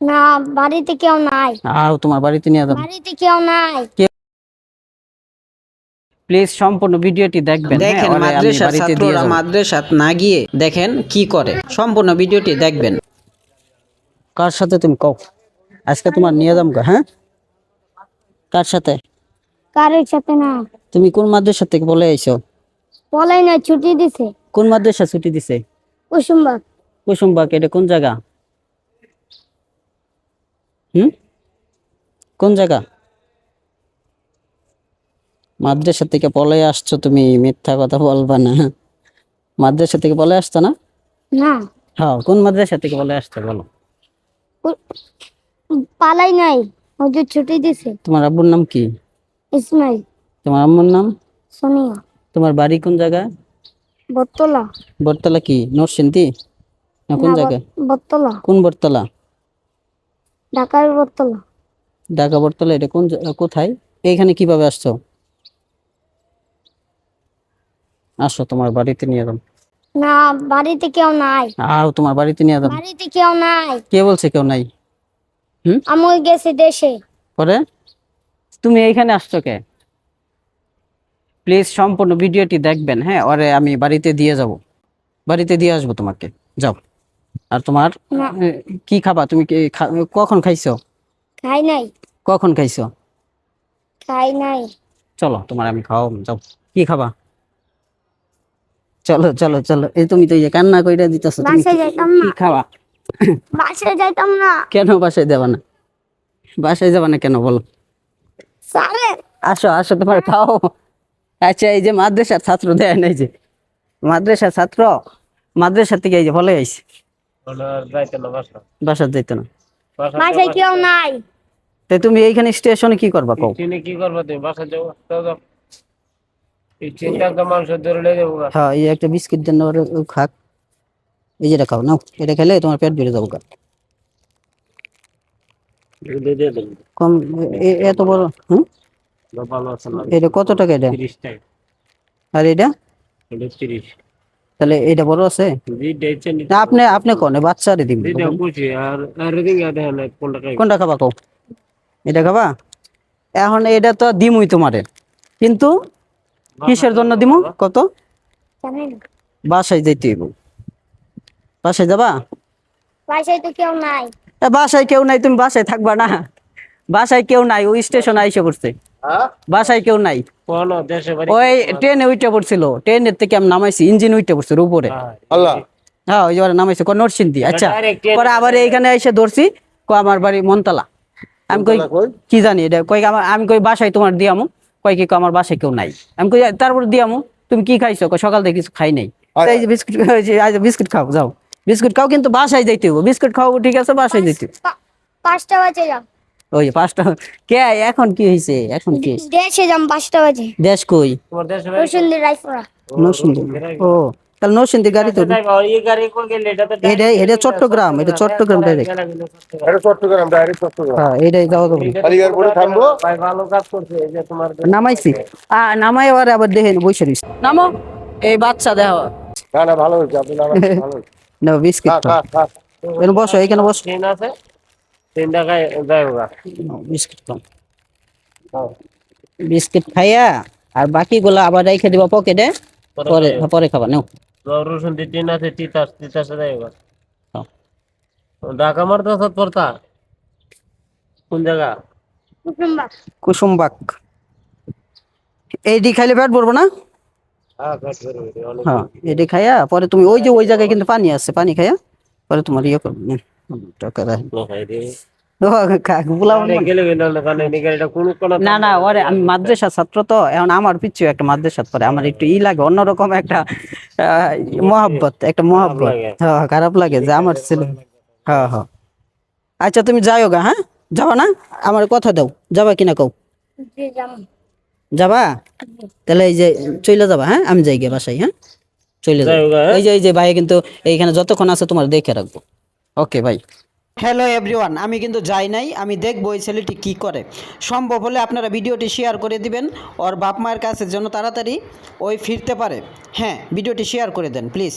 না, বাড়িতে কেউ নাই। আর তোমার বাড়িতে নিয়ে যাবো। বাড়িতে কেউ নাই। প্লিজ সম্পূর্ণ ভিডিওটি দেখবেন। দেখেন আমি মাদ্রাসার বাড়িতে দিয়ে ছাত্ররা যাবো। মাদ্রাসাত না গিয়ে দেখেন কি করে, সম্পূর্ণ ভিডিওটি দেখবেন। কার সাথে তুমি কও? আজকে তোমার নিয়ে যাবো হ্যাঁ? কার সাথে? কারোর সাথে না। তুমি কোন মাদ্রাসা থেকে বলে আইছো? বলাই না, ছুটি দিছে। কোন মাদ্রাসা ছুটি দিছে? কুসুমবাগ। কুসুমবাগ, এটা কোন জায়গা? কোন জায়গা? মাদ্রাসা থেকে পলে আসছো তুমি, মিথ্যা কথা বলবা না। মাদ্রাসা থেকে বলে আসছো না? না, হ্যাঁ, কোন মাদ্রাসা থেকে বলে আসছো বলো? পালাই নাই, হুজুর ছুটি দিছে। তোমার আব্বুর নাম কি? ইসমাইল। তোমার আম্মুর নাম? সোনিয়া। তোমার বাড়ি কোন জায়গায়? বটতলা। বটতলা কি নরসিংদী না কোন না, জায়গায়? বটতলা। কোন বটতলা? ঢাকার বটতলা। ঢাকা বটতলা, এটা কোন কোথায়? এইখানে কিভাবে আসছো? আসো, তোমার বাড়িতে নিয়ে যাবো। না, বাড়িতে কেউ নাই। আর তোমার বাড়িতে নিয়ে যাবো। বাড়িতে কেউ নাই। কে বলছে কেউ নাই? আমি গেছে দেশে। পরে তুমি এইখানে আসছো কে? প্লিজ সম্পূর্ণ ভিডিওটি দেখবেন। ওরে আমি বাড়িতে দিয়ে যাব, বাড়িতে দিয়ে আসবো তোমাকে। যাও। আর তোমার না, কি খাবা তুমি? কখন খাইছো? খাই নাই। কখন খাইছো? খাই নাই। চলো, তোমার আমি খাওয়াবো। যাও, কি খাবা? চলো চলো চলো। এই তুমি তো এই যে কান্না কইরা দিতেছো, তুমি বাসায় যাইতাম কি না। খাবা? বাসায় যাইতাম না। কেন বাসায় যাবা না? বাসায় যাবা না কেন বলো? স্যারে। আসো আসো, তোমার খাও। আচ্ছা, এই যে মাদ্রাসার ছাত্র দেয় নাই, যে মাদ্রাসার ছাত্র, মাদ্রাসা থেকে এই যে বলে আইছে বাসা যাইতো না। বাসায় কেউ নাই। তাই তুমি এইখানে স্টেশনে কি করবা কও? কি করবা তুমি? বাসা যাও, যাও, যাও। এই চিন্তা তো মানুষের ধরে লয়ে যাবো গা। হ্যাঁ, এই একটা বিস্কিট দেন না ওরে, ও খাক। এই যেটা খাও, নাও। এটা খেলে তোমার পেট ভরে যাবো গা। দিয়ে দিয়ে দেন। কম এত বড়। ভালো আছে না? এটা কত টাকা এটা? 30 টাকা। আর এটা? এটা 30। তাহলে এটা বড় আছে? জি দেখছেন নি? না, আপনি আপনি কোন বাচ্চারে দিব? জি দাও বুঝি। আর রিং দেখেন না কোনটা খাই। কোনটা খাবা কও? এটা খাবা? এখন এটা তো দিমুই তোমারে, কিন্তু কিসের জন্য দিমু কত? জানেন, বাসায় যাইতে হইব। বাসায় যাবা? বাসায় তো কেউ নাই। বাসায় কেউ নাই, তুমি বাসায় থাকবা না? বাসায় কেউ নাই, ওই স্টেশন আইসে পড়ছে। বাসায় কেউ নাই। কোন দেশে বাড়ি? ওই ট্রেনে উইঠে পড়ছিল, ট্রেনের থেকে আমি নামাইছি, ইঞ্জিন উইঠে পড়ছে উপরে। আল্লাহ। হ্যাঁ, ওই যে নামাইছে কোন নরসিংদী। আচ্ছা, direct ট্রেনে পরে আবার এইখানে এসে ধরছি, আমার বাড়ি মনতলা। আমি কই কি জানি এটা, কই আমি কই বাসায় তোমার দিয়ামু। কই কি আমার বাসায় কেউ নাই। আমি কই তারপর দিয়ামু। তুমি কি খাইছো? কই সকাল থেকে কিছু খাই নাই। এই যে বিস্কুট, বিস্কুট খাও, যাও বিস্কুট খাও, কিন্তু বাসায় যাইতে হইব। বিস্কুট খাও, ঠিক আছে, বাসায় যাইতে হইব। 5টা বাজে যাম। ওই যে 5টা। কে এখন কি হয়েছে? এখন কি হয়েছে? দেশে যাম 5টা বাজে। দেশ কই? তোমার দেশে বাড়ি? রসুনদি রাইফরা। নরসিংদী। ও, তাহলে নরসিংদী গাড়ি তো। এই গাড়ি কোন গেলে এটা তো এটা চট্টগ্রাম, এটা চট্টগ্রাম ডাইরেক্ট। এটা চট্টগ্রাম, ডাইরেক্ট চট্টগ্রাম। হ্যাঁ, এইটাই যাওয়া যাবে। খালি এয়ারপোর্টে থামবো। ভাই ভালো কাজ করছে এই যে তোমার। নামাইছি। নামাই আবার দেখেন বসে রইছে। নামো। এই বাচ্চা দেখো। না না, ভালো হয়েছে, আপনি নামাজ ভালো হয়েছে। না, বিস্কিট খা খা খা। এখানে বসো, এখানে বসো। ট্রেন আছে, ট্রেন ঢাকায় যাইবা। বিস্কিট খাও। বিস্কিট খাইয়া আর বাকিগুলো আবার রেখে দিবা পকেটে। পরে পরে খাবা, নাও। রসুন দিয়ে ট্রেন আছে, তিতাসে যাইবা। খাও। ঢাকা মারতে পড়তা কোন জায়গা? কুসুমবাগ। কুসুমবাগ। এইটি খাইলে পেট ভরবো না? হ্যাঁ পেট ভরে গেছে, অনেক। হ্যাঁ, এটি খাইয়া পরে তুমি ওই যে ওই জায়গায় কিন্তু পানি আছে, পানি খাইয়া পরে তোমার ইয়ে করবে। টাকা রাখ। না না, ওরে আমি মাদ্রাসা ছাত্র তো, এখন আমার পিছু একটা মাদ্রাসা পরে আমার একটু লাগে, অন্যরকম একটা মহাব্বত, একটা মহাব্বত। হ্যাঁ, খারাপ লাগে যে আমার ছেলে। হ্যাঁ হ্যাঁ। আচ্ছা, তুমি যাও গা। হ্যাঁ, যাবা না? আমার কথা দাও, যাবা কিনা কও? যাম। যাবা? তাহলে এই যে চলে যাবা। হ্যাঁ, আমি যাই গে বাসায়। হ্যাঁ, চলে যাবো। এই যে ভাই কিন্তু এইখানে যতক্ষণ আছে তোমার দেখে রাখবো। ওকে ভাই। হ্যালো এভরিওয়ান, আমি কিন্তু যাই নাই, আমি দেখবো এই ছেলেটি কী করে। সম্ভব হলে আপনারা ভিডিওটি শেয়ার করে দিবেন, ওর বাপ মায়ের কাছে যেন তাড়াতাড়ি ওই ফিরতে পারে। হ্যাঁ, ভিডিওটি শেয়ার করে দেন প্লিজ।